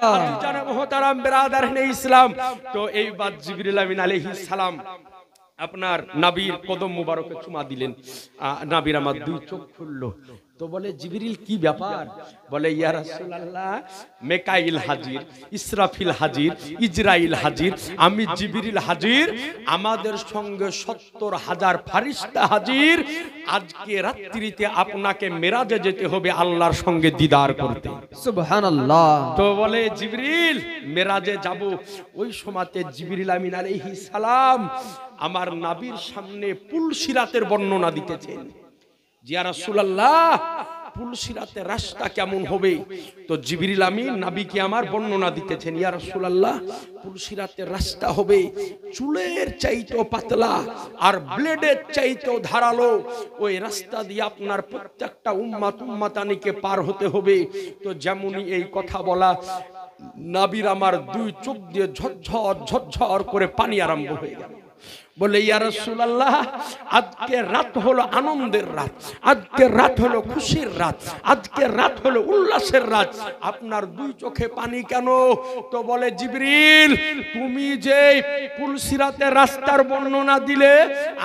আজিজান মুহতারাম বিরাদারানে ইসলাম। তো এইবার জিবরিল আমিন আলাইহিস সালাম আপনার নবীর কদম মুবারকে চুমা দিলেন। নবীর আমার দুই চোখ খুললো। তো বলে জিবরিল কি ব্যাপার? বলে ইয়া রাসূলুল্লাহ, মিকাইল হাজির, ইসরাফিল হাজির, ইজরাইল হাজির, আমি জিবরিল হাজির, আমাদের সঙ্গে ৭০,০০০ ফেরেশতা হাজির। আজকে রাত্রিতে আপনাকে মেরাজে যেতে হবে আল্লাহর সঙ্গে দিদার করতে। সুবহানাল্লাহ। তো বলে জিবরিল মেরাজে যাব। ওই সময়তে জিবরিল আমিন আলাইহিস সালাম আমার নবীর সামনে পুলসিরাতের বর্ণনা দিতেছেন। ইয়া রাসূলুল্লাহ, পুলসিরাতের রাস্তা কেমন হবে? তো জিবরিল আমিন নবীকে আমার বর্ণনা দিতেছেন। ইয়া রাসূলুল্লাহ, পুলসিরাতের রাস্তা হবে চুলের চাইতেও পাতলা আর ব্লেডের চাইতেও ধারালো। ওই রাস্তা দিয়ে আপনার প্রত্যেকটা উম্মাতানিকে পার হতে হবে। তো যেমনই এই কথা বলা, নবীর আমার দুই চোখ দিয়ে ঝরঝর ঝরঝর করে পানি আরম্ভ হয়ে গেল। বলে ইয়া রাসূলুল্লাহ, আজকে রাত হলো আনন্দের রাত, আজকে রাত হলো খুশির রাত, আজকে রাত হলো উল্লাসের রাত, আপনার দুই চোখে পানি কেন? তো বলে জিবরিল, তুমি যে পুলসিরাতের রাস্তার বর্ণনা দিলে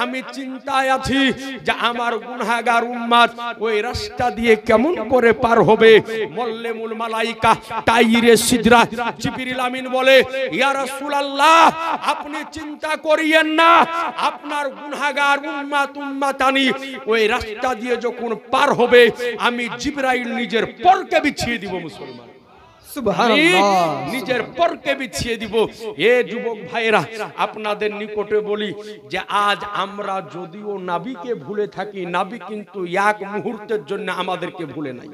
আমি চিন্তায় আছি যে আমার গুনাহগার উম্মত ওই রাস্তা দিয়ে কেমন করে পার হবে। মুল্লেমুল মালাইকা তাইরে সিদরা জিবরিল আমিন বলে ইয়া রাসূলুল্লাহ, আপনি চিন্তা করিয়েন না, আপনার গুনাহগার উম্মাতানি ওই রাস্তা দিয়ে যখন পার হবে আমি জিবরাইল নিজের পরকে বিছিয়ে দিব। মুসলমান, সুবহানাল্লাহ, নিজের পরকে বিছিয়ে দিব। এ যুবক ভাইরা, আপনাদের নিকটে বলি যে আজ আমরা যদিও নবীকে ভুলে থাকি, নবী কিন্তু এক মুহূর্তের জন্য আমাদেরকে ভুলে নাই।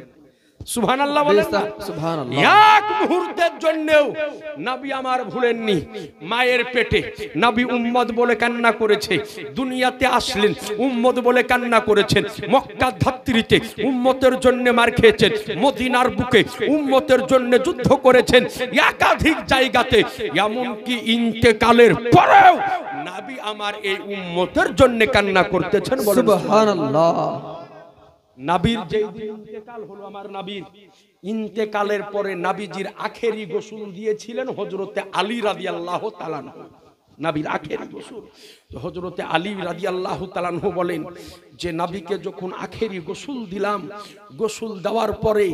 সুবহানাল্লাহ বলেন না? সুবহানাল্লাহ। এক মুহূর্তের জন্যও নবী আমার ভুলেননি। মায়ের পেটে নবী উম্মত বলে কান্না করেছে, দুনিয়াতে আসলেন উম্মত বলে কান্না করেছেন, মক্কার ধাত্রীতে উম্মতের জন্য মার খেয়েছেন, মদিনার বুকে উম্মতের জন্য যুদ্ধ করেছেন একাধিক জায়গাতে, এমনকি ইন্তেকালের পরেও নবী আমার এই উম্মতের জন্য কান্না করতেছেন। সুবহানাল্লাহ। নবীর যেই দিন ইন্তেকাল হলো, আমার নবীর ইন্তেকালের পরে নবীজির আখেরি গোসল দিয়েছিলেন হযরতে আলী রাদিয়াল্লাহু তাআলা আনহু। নবীর আখেরি গোসল। তো হযরতে আলী রাদিয়াল্লাহু তাআলা আনহু বলেন যে নবীকে যখন আখেরি গোসল দিলাম, গোসল দেওয়ার পরে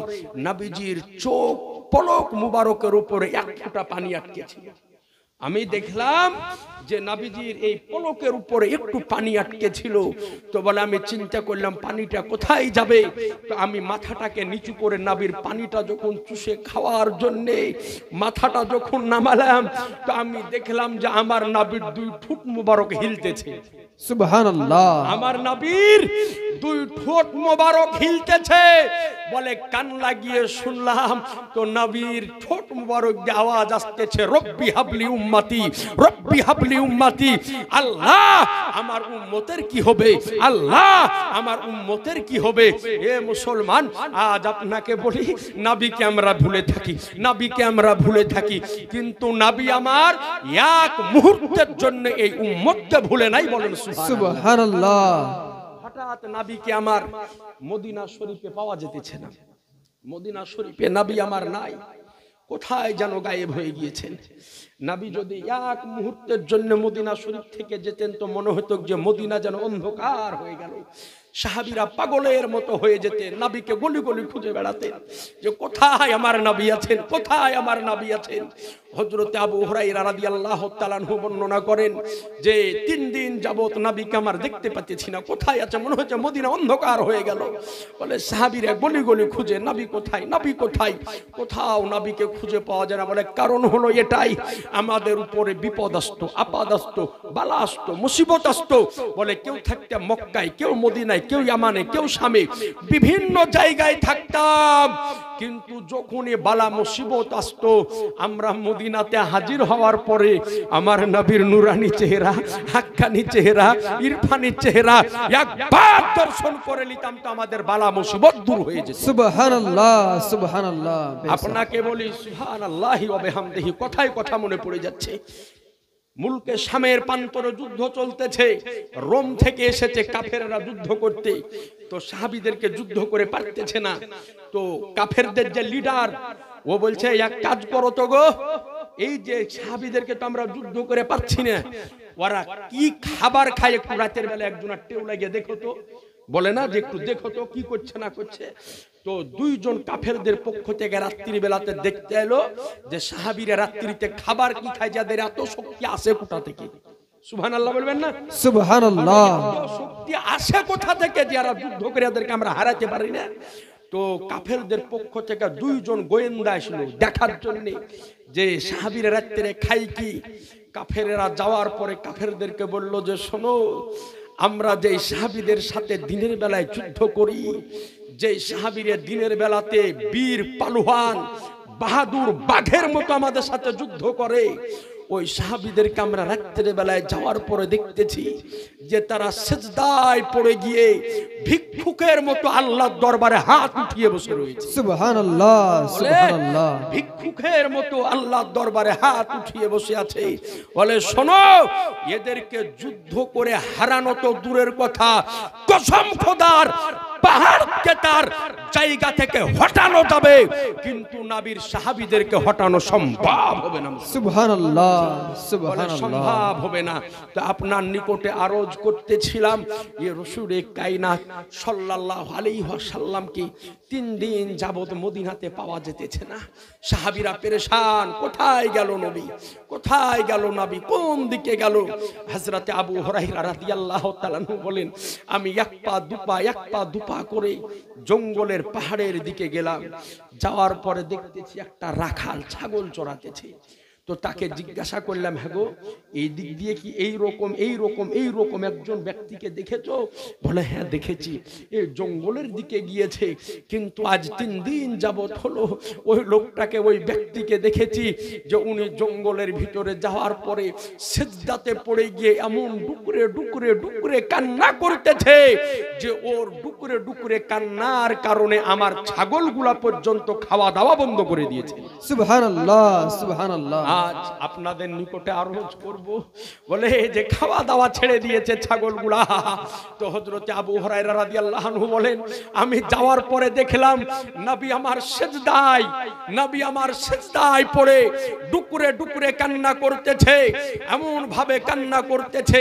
নবীজির চোখ পলক মুবারকের উপরে এক ফোঁটা পানি আটকে ছিল। আমি দেখলাম যে নবীজির এই পলকের উপরে একটু পানি আটকে ছিল। তো বলে আমি চিন্তা করলাম পানিটা কোথায় যাবে। তো আমি মাথাটাকে নিচু করে নবীর পানিটা যখন চুষে খাওয়ার জন্য মাথাটা যখন নামালাম, তো আমি দেখলাম যে আমার নবীর দুই ঠোঁট মুবারক হিলতেছে। সুবহানাল্লাহ। আমার নবীর দুই ঠোঁট মুবারক হিলতেছে। বলে কান লাগিয়ে শুনলাম, তো নবীর ঠোঁট মুবারক দিয়ে আওয়াজ আসতেছে, রব্বি হাবলি উম্মতি, রব্বি হাবলি উম্মতি। আল্লাহ, আমার উম্মতের কি হবে? আল্লাহ, আমার উম্মতের কি হবে? এ মুসলমান, আজ আপনাকে বলি নবীকে আমরা ভুলে থাকি, নবীকে আমরা ভুলে থাকি, কিন্তু নবী আমার এক মুহূর্তের জন্য এই উম্মতকে ভুলে নাই। বলেন সুবহানাল্লাহ। হঠাৎ নবীকে আমার মদিনা শরীফে পাওয়া যেতেছে না। মদিনা শরীফে নবী আমার নাই, কোথায় যেন গায়েব হয়ে গিয়েছেন। নবী যদি এক মুহূর্তের জন্য মদিনা শরীফ থেকে যেতেন তো মনে হতো যে মদিনা যেন অন্ধকার হয়ে গেল। সাহাবীরা পাগলের মতো হয়ে যেতেন, নবীকে গলি গলি খুঁজে বেড়াতেন যে কোথায় আমার নবী আছেন, কোথায় আমার নবী আছেন। হযরতে আবু হুরায়রা রাদিয়াল্লাহু তাআলা আনহু বর্ণনা করেন যে 3 দিন যাবত নবীকে আমার দেখতে পাচ্ছি না, কোথায় আছে? মনে হচ্ছে মদিনা অন্ধকার হয়ে গেল। বলে সাহাবীরা গলি গলি খুঁজে, নবী কোথায়, নবী কোথায়? কোথাও নবীকে খুঁজে পাওয়া যায় না। বলে কারণ হলো এটাই, আমাদের উপরে বিপদ আসতো, আপদ আসতো, বালা আসতো, মুসিবত আসতো। বলে কেউ থাকতে মক্কায়, কেউ মদিনায়, কেউ ইয়ামানে, কেউ শামে, বিভিন্ন জায়গায় থাকতাম, কিন্তু যখনই বালা মুসিবত আসতো আমরা মদিনাতে হাজির হওয়ার পরে আমার নবীর নুরানি চেহারা, হাক্কানি চেহারা, ইরফানি চেহারা একবার দর্শন করে নিতাম তো আমাদের বালা মুসিবত দূর হয়ে যেত। সুবহানাল্লাহ, সুবহানাল্লাহ। আপনাকে বলি সুবহানাল্লাহি ওয়া বিহামদিহি, কথায় কথা মনে পড়ে যাচ্ছে। মুলকে শামের প্রান্তরে যুদ্ধ চলতেছে, রোম থেকে এসেছে কাফেররা যুদ্ধ করতে। তো সাহাবীদেরকে যুদ্ধ করে পারতেছে না। তো কাফেরদের যে লিডার ও বলছে এক কাজ করো তো গো, এই যে সাহাবীদেরকে তো আমরা যুদ্ধ করে পাচ্ছি না, ওরা কি খাবার খায় একটু রাতের বেলা একজনের টেউ লাগিয়ে দেখো তো, বলে না যে একটু দেখো তো কি করছে না করছে। তো দুইজন কাফেরদের পক্ষ থেকে রাত্রি বেলাতে দেখতে এলো যে সাহাবীরা রাত্রিতে খাবার কি খায়, যাদের এত শক্তি আসে কোথা থেকে? সুবহানাল্লাহ বলবেন না? সুবহানাল্লাহ। এত শক্তি আসে কোথা থেকে যারা যুদ্ধ করে এদেরকে আমরা হারাতে পারি না? তো কাফেরদের পক্ষ থেকে দুইজন গোয়েন্দা আসলো দেখার জন্য যে সাহাবীরা রাত্রে খাই কি। কাফেরেরা যাওয়ার পরে কাফেরদেরকে বলল যে শোনো, আমরা যে সাহাবীদের সাথে দিনের বেলায় যুদ্ধ করি, যে সাহাবীরা দিনের বেলাতে বীর পালোয়ান বাহাদুর বাঘের মতো আমাদের সাথে যুদ্ধ করে, ওই সাহাবীদেরকে আমরা রাত্রে বেলায় যাওয়ার পরে দেখতেছি যে তারা সিজদায় পড়ে গিয়ে ভিক্ষুকের মতো আল্লাহর দরবারে হাত উঠিয়ে বসে রয়েছে। সুবহানাল্লাহ, সুবহানাল্লাহ। ভিক্ষুকের মতো আল্লাহর দরবারে হাত উঠিয়ে বসে আছে। বলে শোনো, এদেরকে যুদ্ধ করে হারানো তো দূরের কথা, কসম খোদার পাহাড়কে তার জায়গা থেকে হটানো যাবে, কিন্তু নবীর সাহাবীদেরকে হটানো সম্ভব হবে না। সুবহানাল্লাহ, বলে সুবহানাল্লাহ। সম্ভব হবে না। তো আপনার নিকটে আরজ করতেছিলাম, এ রাসূলে কায়নাত সাল্লাল্লাহু আলাইহি ওয়াসাল্লামকে 3 দিন যাবত মদিনাতে পাওয়া যেতেছে না। সাহাবীরা পেরেশান, কোথায় গেল নবী, কোথায় গেল নবী, কোন দিকে গেল? হযরতে আবু হুরায়রা রাদিয়াল্লাহু তাআলা বলেন, আমি এক পা দুপা করে জঙ্গলের পাহাড়ের দিকে গেলাম। যাওয়ার পরে দেখতেছি একটা রাখাল ছাগল চড়াতেছে। তো তাকে জিজ্ঞাসা করলাম, হ্যাঁ গো, এই দিক দিয়ে কি এইরকম একজন ব্যক্তিকে দেখেছো? বলে হ্যাঁ দেখেছি, এই জঙ্গলের দিকে গিয়েছে, কিন্তু আজ 3 দিন যাবত হলো ওই লোকটাকে, ওই ব্যক্তিকে দেখেছি যে উনি জঙ্গলের ভিতরে যাওয়ার পরে সিজদাতে পড়ে গিয়ে এমন ডুকরে কান্না করতেছে যে ওর ডুকরে কান্নার কারণে আমার ছাগলগুলা পর্যন্ত খাওয়া দাওয়া বন্ধ করে দিয়েছে। সুবহানাল্লাহ, সুবহানাল্লাহ। আজ আপনাদের নিকটে আরজ করব, বলে যে খাওয়া দাওয়া ছেড়ে দিয়েছে ছাগলগুলা। তো হযরতে আবু হুরায়রা রাদিয়াল্লাহু আনহু বলেন, আমি যাওয়ার পরে দেখলাম নবী আমার সিজদায় পড়ে ডুকরে কান্না করতেছে, এমন ভাবে কান্না করতেছে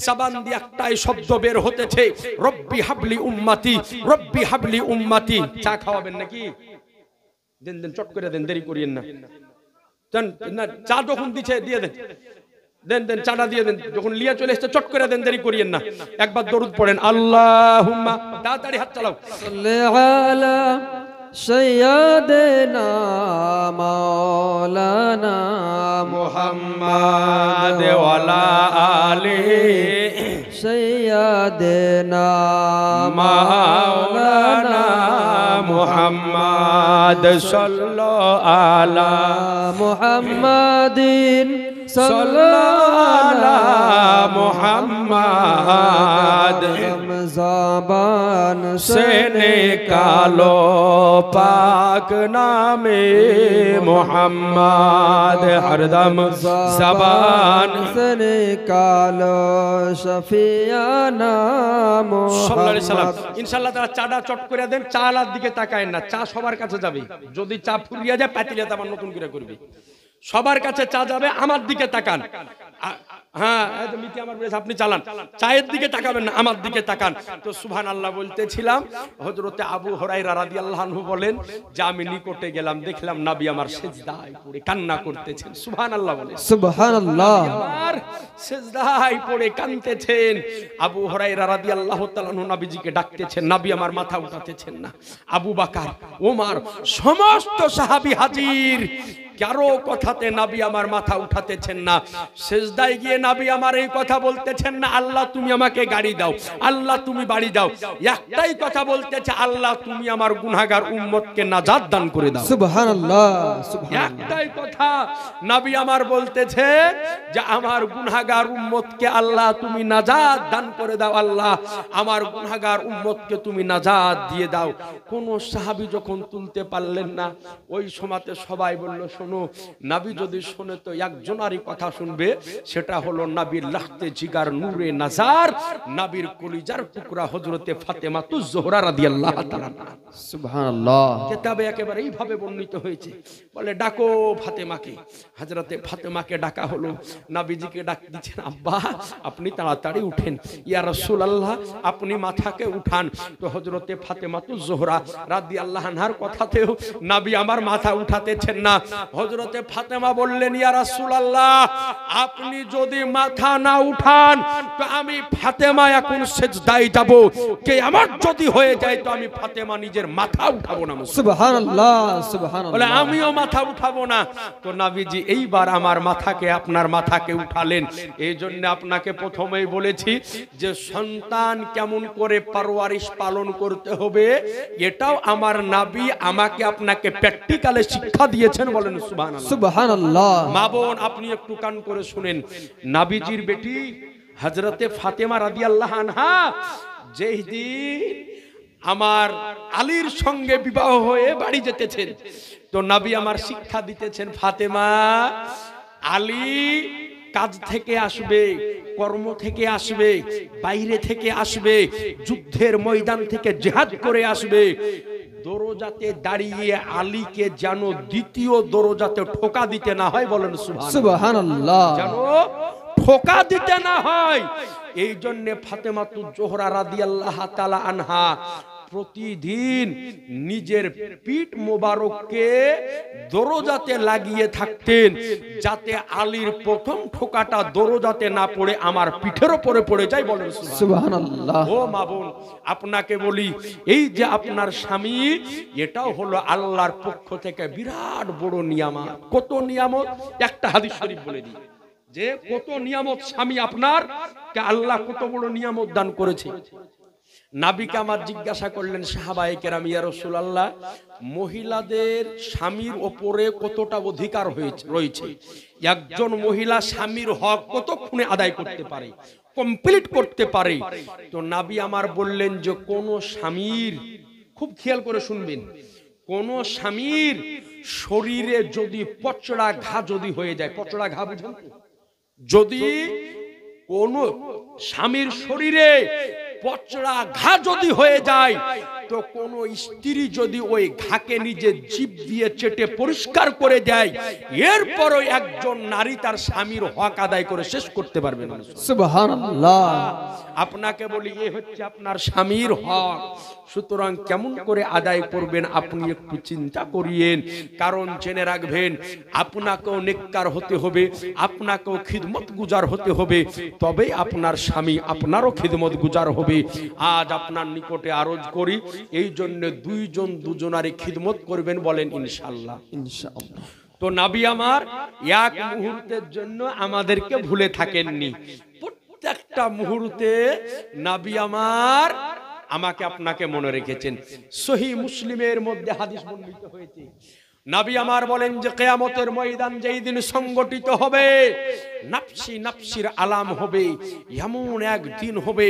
জবান দিয়ে একটাই শব্দ বের হতেছে, রব্বি হাবলি উম্মতি, রব্বি হাবলি উম্মতি। চা খাওয়াবেন নাকি? দেন চট করে দেন, দেরি করিয়েন না। চা যখন দিচ্ছে দিয়ে দেন চাটা দিয়ে দেন, যখন লিয়া চলে এসছে চট করে দেন, দেরি করিয়েন না। একবার দরুদ পড়েন, আল্লাহুম্মা, তাড়াতাড়ি হাত চালাও। সাল্লি আলা সাইয়্যিদিনা মাওলানা মুহাম্মাদ ওয়া আলা আলি সাইয়্যিদিনা মাওলানা মুহাম্মাদ সাল্লাল্লাহু আলা মুহাম্মাদিন সাল্লাল্লাহু মুহাম্মাদ জবান से निकालो पाक नामे मोहम्मद, हरदम जबान से निकालो शफियाना मोहम्मद। ইনশাআল্লাহ তারা চাটা চট করে দেন, চালার দিকে তাকায়েন না, চা সবার কাছে যাবে। যদি চা ফুরিয়ে যায় পাতিলে আবার নতুন করে করবে। সবার কাছে চা যাবে, আমার দিকে তাকান। হ্যাঁ, মিটি আমার বলেছে আপনি চালান, চায়ের দিকে তাকাবেন না, আমার দিকে তাকান। তো সুবহানাল্লাহ বলতেছিলাম, হযরতে আবু হুরায়রা রাদিয়াল্লাহু আনহু বলেন যে আমি নিকটে গেলাম, দেখলাম নবী আমার সিজদায় পড়ে কান্না করতেছেন। সুবহানাল্লাহ বলে, সুবহানাল্লাহ। আমার সিজদায় পড়ে কাঁদতেছেন। আবু হুরায়রা রাদিয়াল্লাহু তাআলা নবীজিকে ডাকতেছেন, নবী আমার মাথা উঠাতেছেন না। আবু বকর, ওমর, সমস্ত সাহাবী হাজির, কারো কথাতে নবী আমার মাথা উঠাতেছেন না। সিজদায় গিয়ে নবী আমার এই কথা বলতেছেন না, আল্লাহ তুমি আমাকে গাড়ি দাও, আল্লাহ তুমি বাড়ি দাও। একটাই কথা বলতেছে, আল্লাহ তুমি আমার গুনাহগার উম্মতকে নাজাত দান করে দাও। সুবহানাল্লাহ, সুবহানাল্লাহ। একটাই কথা নবী আমার বলতেছে যে আমার গুনাহগার উম্মতকে আল্লাহ তুমি নাজাত দান করে দাও, আল্লাহ আমার গুনাহগার উম্মতকে তুমি নাজাত দিয়ে দাও। কোন সাহাবী যখন তুলতে পারলেন না, ওই সময়তে সবাই বলল, শোনো শোনো, নাবি যদি শোনে তো একজনারই কথা শুনবে, সেটা হলো নাবির লাখতে জিগার নূরে নাজার, নাবির কলিজার টুকরা হযরতে ফাতেমাতুজ জোহরা রাদিয়াল্লাহু তাআলা। সুবহানাল্লাহ। কিতাবে একেবারে এইভাবে বর্ণিত হয়েছে। বলে ডাকো ফাতেমাকে। হযরতে ফাতেমাকে ডাকা হলো। নবীজিকে ডাক দিচ্ছেন, আব্বা আপনি তাড়াতাড়ি উঠেন, ইয়া রাসূলুল্লাহ আপনি মাথাকে উঠান। তো হযরতে ফাতেমাতুজ জোহরা রাদিয়াল্লাহু আনহার কথাতেও নবী আমার মাথা উঠাতেছেন না। হযরতে ফাতেমা বললেন, ইয়া রাসূলুল্লাহ আপনি যদি মাথা না উঠান তো আমি ফাতেমা এখন সিজদায় যাব, কে আমার যদি হয়ে যায় তো আমি ফাতেমা নিজের মাথা উঠাবো না। সুবহানাল্লাহ সুবহানাল্লাহ। বলে আমিও মাথা উঠাবো না। তো নবীজি এইবার আমার মাথাকে আপনার মাথাকে উঠালেন। এই জন্য আপনাকে প্রথমেই বলেছি যে সন্তান কেমন করে পরওয়ারিশ পালন করতে হবে, এটাও আমার নবী আমাকে আপনাকে প্র্যাকটিক্যালে শিক্ষা দিয়েছেন। বলেন সুবহানাল্লাহ সুবহানাল্লাহ। মা বোন আপনি একটু কান করে শুনেন, নবীজির বেটি হযরতে ফাতেমা রাদিয়াল্লাহু আনহা যেই দিন আমার আলীর সঙ্গে বিবাহ হয়ে বাড়ি যেতেছেন, তো নবী আমার শিক্ষা দিতেছেন, ফাতেমা আলী কাজ থেকে আসবে, কর্ম থেকে আসবে, বাইরে থেকে আসবে, যুদ্ধের ময়দান থেকে জিহাদ করে আসবে, দরজাতে দাঁড়িয়ে আলীকে যেন দ্বিতীয় দরজাতে ঠোকা দিতে না হয়। বলেন সুবহানাল্লাহ। যেন ঠোকা দিতে না হয়। এই জন্য ফাতেমাতুজ জোহরা রাদিয়াল্লাহু তাআলা আনহা প্রতিদিন নিজের পিঠ মোবারককে দরজাতে লাগিয়ে থাকতেন, যাতে আলীর প্রথম ঠোকাটা দরজাতে না পড়ে আমার পিঠের উপরে পড়ে যায়। বলেন সুবহানাল্লাহ। ও মা বোন আপনাকে বলি, এই যে আপনার স্বামী, এটাও হলো আল্লাহর পক্ষ থেকে বিরাট বড় নিয়ামত। কত নিয়ামত, একটা হাদিস শরীফ বলে দিই যে কত নিয়ামত স্বামী আপনার কে আল্লাহ কত বড় নিয়ামত দান করেছে। নবীকে আমার জিজ্ঞাসা করলেন সাহাবায়ে কেরাম, ইয়া রাসূলুল্লাহ মহিলাদের স্বামীর উপরে কতটা অধিকার রয়েছে, একজন মহিলা স্বামীর হক কতক্ষণে আদায় করতে পারে, কমপ্লিট করতে পারে? তো নবী আমার বললেন যে কোন স্বামীর, খুব খেয়াল করে শুনবেন, কোন স্বামীর শরীরে যদি পচড়া ঘা যদি হয়ে যায়, পচড়া ঘা বুঝেন তো, যদি কোন স্বামীর শরীরে পচড়া ঘা যদি হয়ে যায়, তো কোন স্ত্রী যদি ওই ঘাকে নিজে জিভ দিয়ে চেটে পরিষ্কার করে দেয়, এরপরও একজন নারী তার স্বামীর হক আদায় করে শেষ করতে পারবে না। সুবহানাল্লাহ। আপনাকে বলি এ হচ্ছে আপনার স্বামীর হক, সুতরাং কেমন করে আদায় করবেন আপনি একটু চিন্তা করিয়েন। কারণ জেনে রাখবেন আপনাকেও নেককার হতে হবে, আপনাকেও খিদমত গুজার হতে হবে, তবেই আপনার স্বামী আপনারও খিদমত গুজার হবে। আজ আপনার নিকটে আরজ করি, এই জন্য দুইজন দুজনারই খিদমত করবেন। বলেন ইনশাআল্লাহ। ইনশাআল্লাহ। তো নবী আমার এক মুহূর্তের জন্য আমাদেরকে ভুলে থাকেননি, প্রত্যেকটা মুহূর্তে নবী আমার আমাকে আপনাকে মনে রেখেছেন। সহিহ মুসলিমের মধ্যে হাদিস বর্ণিত হয়েছে, নবী আমার বলেন যে কিয়ামতের ময়দান যেই দিন সংগঠিত হবে, নাফসি নাফসির আলাম হবে, এমন এক দিন হবে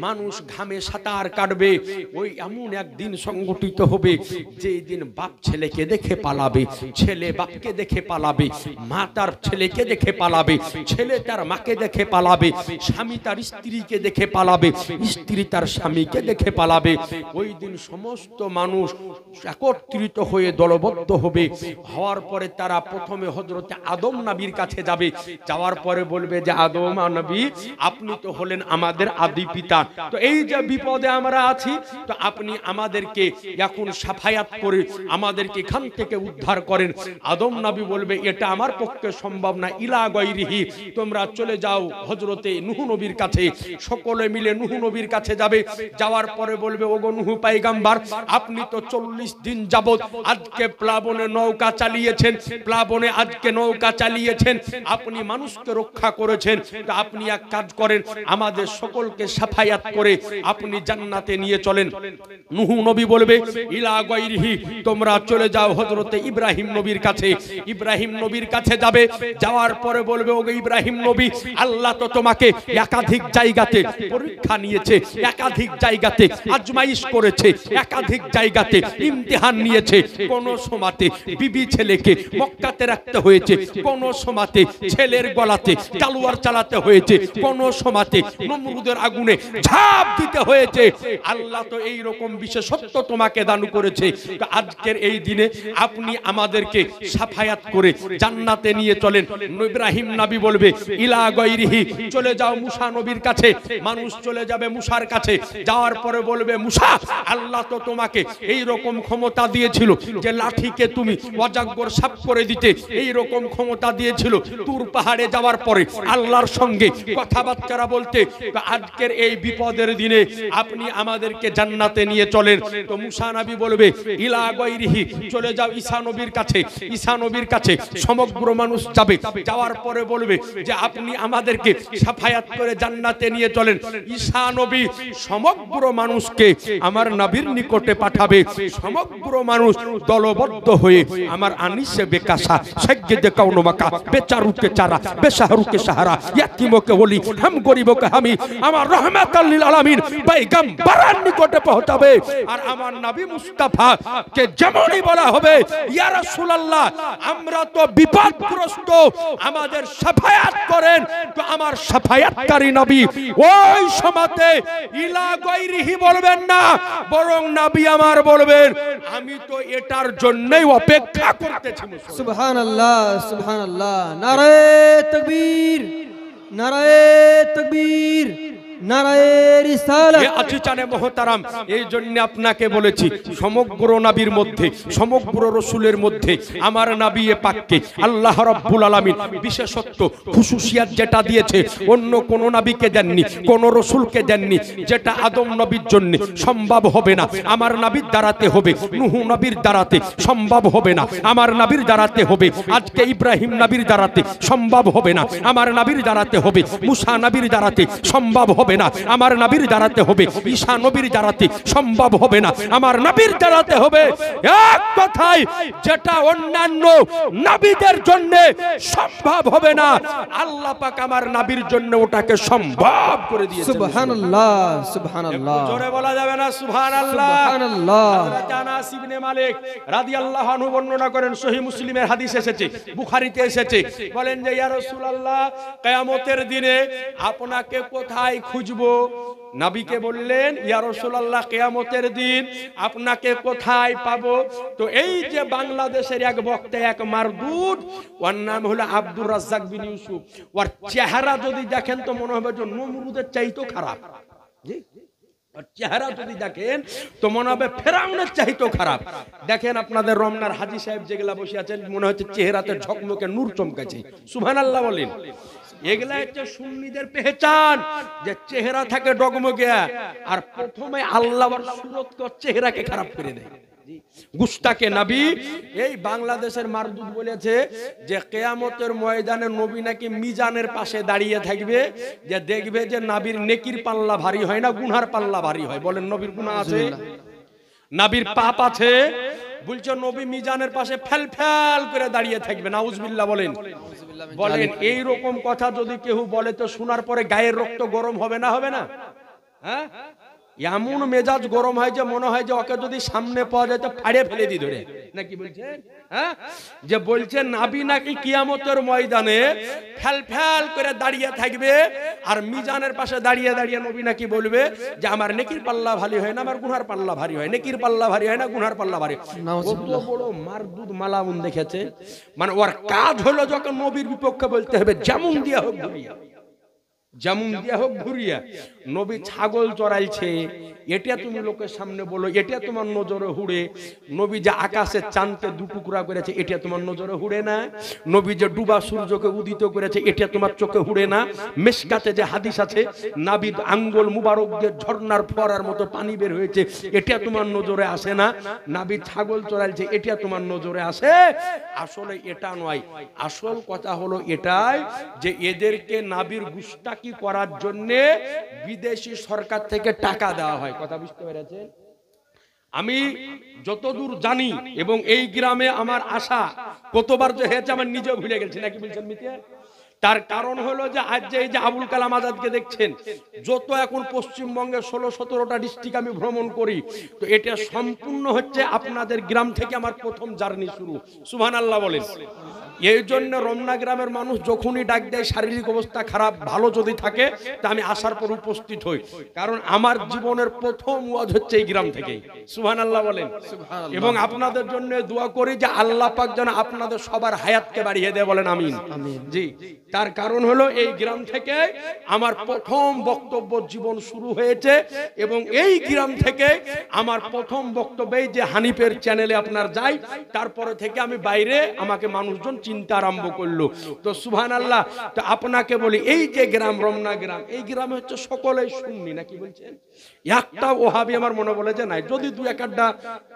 মানুষ ঘামে সাঁতার কাটবে। ওই এমন এক দিন সংগঠিত হবে যেই দিন বাপ ছেলেকে দেখে পালাবে, ছেলে বাপকে দেখে পালাবে, মা তার ছেলেকে দেখে পালাবে, ছেলে তার মাকে দেখে পালাবে, স্বামী তার স্ত্রীকে দেখে পালাবে, স্ত্রী তার স্বামীকে দেখে পালাবে। ওই দিন সমস্ত মানুষ একত্রিত হয়ে দলবদ্ধ হবে। হওয়ার পরে তারা প্রথমে হযরতে আদম নবীর কাছে যাবে, যাওয়ার পরে বলবে যে আদম নবী আপনি তো হলেন আমাদের আদি পিতা, তো এই যে বিপদে আমরা আছি, তো আপনি আমাদেরকে এখন সাফায়াত করে আমাদেরকে এখান থেকে উদ্ধার করেন। আদম নবী বলবে এটা আমার পক্ষে সম্ভব না, ইলা গায়রিহি, তোমরা চলে যাও হযরতে নূহ নবীর কাছে। সকলে মিলে নূহ নবীর কাছে যাবে, যাওয়ার পরে বলবে ওগো নূহ পয়গম্বর আপনি তো 40 দিন যাবত আজকে প্লাবনে নৌকা চালিয়েছেন, প্লাবনে আজকে নৌকা চালিয়েছেন, আপনি মানুষকে রক্ষা করেছেন, তো আপনি এক কাজ করেন আমাদের সকলকে সাফায়াত করে আপনি জান্নাতে নিয়ে চলেন। নূহ নবী বলবে ইলা গায়রিহি, তোমরা চলে যাও হযরতে ইব্রাহিম নবীর কাছে। ইব্রাহিম নবীর কাছে যাবে, যাওয়ার পরে বলবে ওগো ইব্রাহিম নবী আল্লাহ তো তোমাকে একাধিক জায়গাতে পরীক্ষা নিয়েছে, একাধিক জায়গাতে আজমাইশ করেছে, একাধিক জায়গাতে ইমতিহান নিয়েছে, কোন সময়তে বিবি ছেলেকে মক্কাতে রাখতে হয়েছে, কোন সময়তে ছেলের গলাতে তলোয়ার চালাতে হয়েছে, কোন সময়তে নমরুদের আগুনে ঝাঁপ দিতে হয়েছে। আল্লাহ তো এই রকম বিশেষত্ব তোমাকে দান করেছে। আজকের এই দিনে আপনি আমাদেরকে সাফায়াত করে জান্নাতে নিয়ে চলেন। ইব্রাহিম নবী বলবে ইলা গায়রিহি, চলে যাও মুসা নবীর কাছে। মানুষ চলে যাবে মুসার কাছে, যাওয়ার পরে বলবে মুসা, আল্লাহ তো তোমাকে এই রকম ক্ষমতা দিয়েছিল যে লাঠিকে তুমি অজাগর সাফ করে দিতে, এই রকম ক্ষমতা দিয়েছিল তুর পাহাড়ে যাওয়ার পরে আল্লাহর সঙ্গে কথাবার্তা বলতে। তো আজকের এই বিপদের দিনে আপনি আমাদেরকে জান্নাতে নিয়ে চলেন। তো মুসা নবী বলবে ইলা গায়রিহি, চলে যাও ঈসা নবীর কাছে। ঈসা নবীর কাছে সমগ্র মানুষ যাবে, যাওয়ার পরে বলবে যে আপনি আমাদেরকে সাফায়াত করে জান্নাতে নিয়ে চলেন। ঈসা নবী সমগ্র মানুষকে আমার নবীর নিকটে পাঠাবে। সমগ্র মানুষ দলবদ্ধ হয়ে আমার আনিসে বেকাসা সাজ্জেদে কাউনো মাকা বেচারুকে চারা বেশাহরুকে সাহারা ইয়াতিমকে ওলি হাম গরিবকে হামি আমার রহমাতাল লিল আলামিন পয়গম্বরের নিকটে পৌঁছাবে। আর আমার নবী মুস্তাফা কে যেমনই বলা হবে ইয়া রাসূলুল্লাহ আমরা তো বিপদগ্রস্ত, আমাদের সাফায়াত করেন। তো আমার সাফায়াতকারী নবী ওই সময়তে ইলা গায়রিহি বলবেন না, বরং নবী আমার বলবেন আমি তো এটার জন্যই অপেক্ষা করতেছি। সুবহানাল্লাহ, সুবহানাল্লাহ। নারায়ে তাকবীর, নারায়ে তাকবীর, নারায়ে রিসালাত। হে আজিজানে মুহতারাম, এই জন্য আপনাকে বলেছি সমগ্র নবীর মধ্যে, সমগ্র রাসূলের মধ্যে আমার নবী পাককে আল্লাহ রাব্বুল আলামিন বিশেষত্ব খুশুসিয়াত যেটা দিয়েছে অন্য কোন নবীকে দেননি, কোন রাসূলকে দেননি। যেটা আদম নবীর জন্য সম্ভব হবে না, আমার নবীর দ্বারাতে হবে। নূহ নবীর দ্বারাতে সম্ভব হবে না, আমার নবীর দ্বারাতে হবে। আজকে ইব্রাহিম নবীর দ্বারাতে সম্ভব হবে না, আমার নবীর দ্বারাতে হবে। মুসা নবীর দ্বারাতে সম্ভব হবে না, আমার নবীর দ্বারাতে হবে। ঈসা নবীর দ্বারাতে সম্ভব হবে না, আমার নবীর দ্বারাতে হবে। এক কথায় যেটা অন্যান্য নবীদের জন্য সম্ভব হবে না, আল্লাহ পাক আমার নবীর জন্য ওটাকে সম্ভব করে দিয়েছেন। সুবহানাল্লাহ, সুবহানাল্লাহ। জোরে বলা যাবে না সুবহানাল্লাহ? সুবহানাল্লাহ। হযরত আনাস ইবনে মালিক রাদিয়াল্লাহু আনহু বর্ণনা করেন, সহিহ মুসলিমের হাদিস এসেছে, বুখারীতে এসেছে। বলেন যে ইয়া রাসূলুল্লাহ কিয়ামতের দিনে আপনাকে কোথায় খুঁজবো? নবীকে বললেন ইয়া রাসূলুল্লাহ কিয়ামতের দিন আপনাকে কোথায় পাবো? তো এই যে বাংলাদেশের এক বক্তা, এক মারদুদ, ওর নাম হলো আব্দুর রাজ্জাক বিন ইউসুফ। ওর চেহারা যদি দেখেন তো মনে হবে যে নমরুদের চাইতেও খারাপ। জি, ওর চেহারা যদি দেখেন তো মনে হবে ফেরাউনের চাইতেও খারাপ। দেখেন আপনাদের রমনার হাজী সাহেব যেগুলা বসে আছেন মনে হচ্ছে চেহারাতে ঝকমকে নূর চমকাছে। সুবহানাল্লাহ বলেন। এগুলা হচ্ছে সুন্নিদের পেহচান, যে চেহারা থাকে ডগমগে, আর প্রথমে আল্লাহর সুরত চেহারাকে খারাপ করে দেয়। গুস্তাকে নবী এই বাংলাদেশের মারদুদ বলেছে যে কিয়ামতের ময়দানে নবী নাকি মিজানের পাশে দাঁড়িয়ে থাকবে, যে দেখবে যে নবীর নেকির পাল্লা ভারী হয় না, গুনার পাল্লা ভারী হয়। বলেন নবীর গুনাহ আছে, নবীর পাপ আছে, বলছে নবী মিজানের পাশে ফেল ফেল করে দাঁড়িয়ে থাকবে। নাউজুবিল্লাহ বলেন। বলেন এই রকম কথা যদি কেউ বলে তো শোনার পরে গায়ের রক্ত গরম হবে না? হবে না? হ্যাঁ, এমন মেজাজ গরম হয় যে মনে হয় যে ওকে যদি সামনে পাওয়া যায় তো ফাড়ে ফেলে দি ধরে, নাকি বলছেন? হ্যাঁ, যে বলছেন নবী নাকি কিয়ামতের ময়দানে ফেল ফেল করে দাঁড়িয়ে থাকবে, আর মিজানের পাশে দাঁড়িয়ে দাঁড়িয়ে নবী নাকি বলবে যে আমার নেকির পাল্লা ভারী হয় না, আমার গুনার পাল্লা ভারী হয়। নেকির পাল্লা ভারী হয় না, গুনার পাল্লা ভারী। কত বড় মারদুদ মালাউন দেখেছে। মানে ওর কাজ হলো যখন নবীর বিপক্ষে বলতে হবে যেমন দিয়া হোক ঘুরিয়া, যেমন দিয়া হোক ঘুরিয়া। নবী ছাগল চড়াইছে, এটা তুমি লোকের সামনে বলো, এটা তোমার নজরে হুড়ে। নবী যে আকাশের চাঁদকে দুটুকরা করেছে, এটা তোমার নজরে হুড়ে না? নবী যে ডুবা সূর্যকে উদিত করেছে, এটা তোমার চোখে হুড়ে না? মিশকাতে যে হাদিস আছে নাবিদ আঙ্গুল মুবারক দিয়ে ঝর্ণার ফোয়ারার মতো পানি বের হয়েছে, এটা তোমার নজরে আসে না? নাবি ছাগল চড়াইছে, এটা তোমার নজরে আসে? আসলে এটা নয়, আসল কথা হলো এটাই যে এদেরকে নাবির গুস্তাকি করার জন্য বিদেশি সরকার থেকে টাকা দেওয়া হয়। কথা বুঝতে পেরেছেন? আমি যতদূর জানি এবং এই গ্রামে আমার আশা কতবার যে হয়েছে আমার নিজেও ভুলে গেছি, নাকি বলছেন মিতে? তার কারণ হলো যে আজ যে এই যে আবুল কালাম আজাদকে দেখছেন, যত এখন পশ্চিমবঙ্গের 16-17টা ডিস্ট্রিক্ট আমি ভ্রমণ করি, তো এটা সম্পূর্ণ হচ্ছে আপনাদের গ্রাম থেকে আমার প্রথম জার্নি শুরু। সুবহানাল্লাহ বলেন। এই জন্য রমনা গ্রামের মানুষ যখনই ডাক দেয় শারীরিক অবস্থা খারাপ, ভালো যদি থাকে, তা আমি আসার পর উপস্থিত হই, কারণ আমার জীবনের প্রথম ওয়াজ হচ্ছে এই গ্রাম থেকেই। সুবহানাল্লাহ বলেন। এবং আপনাদের জন্য দোয়া করি যে আল্লাহ পাক যেন আপনাদের সবার হায়াতকে বাড়িয়ে দেয়, বলেন আমিন। জি, তার কারণ হলো এই গ্রাম থেকে আমার প্রথম বক্তব্য জীবন শুরু হয়েছে, এবং এই গ্রাম থেকে আমার প্রথম বক্তব্যে যে হানিফের চ্যানেলে আপনার যাই, তারপরে থেকে আমি বাইরে আমাকে মানুষজন চিন্তা আরম্ভ করলো। তো সুবহানাল্লাহ। তো আপনাকে বলি, এই যে গ্রাম রমনা গ্রাম, এই গ্রামে হচ্ছে সকলেই সুন্নি, নাকি বলছেন? একটা ওহাবি আমার মনে বলে যে নাই, যদি দু একটা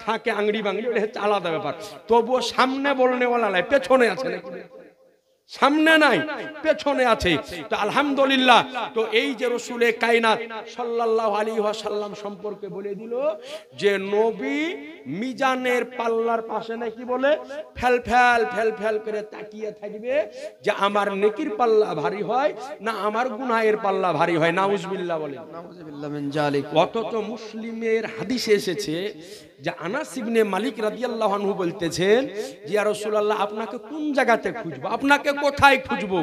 থাকে আংড়ি বাংড়ি, ওটা হচ্ছে আলাদা ব্যাপার। তবুও সামনে বলনেওয়ালা নাই, পেছনে আছে নাকি? সামনে নাই, পেছনে আছে। তো আলহামদুলিল্লাহ। তো এই যে রসুলে কায়নাত সাল্লাল্লাহু আলাইহি ওয়াসাল্লাম সম্পর্কে বলে দিল যে নবী মিজানের পাল্লার পাশে নাকি বলে ফেল ফেল ফেল ফেল করে তাকিয়ে থাকবে যে আমার নেকির পাল্লা ভারী হয় না আমার গুনাহের পাল্লা ভারী হয়। নাউজুবিল্লাহ বলে। নাউজুবিল্লাহ মিন জালিক। অথচ মুসলিমের হাদিসে এসেছে যে আনাস ইবনে মালিক রাদিয়াল্লাহু আনহু বলতেছেন যে ইয়া রাসূলুল্লাহ, আপনাকে কোন জায়গাতে খুঁজবো, আপনাকে কোথায় খুঁজবো?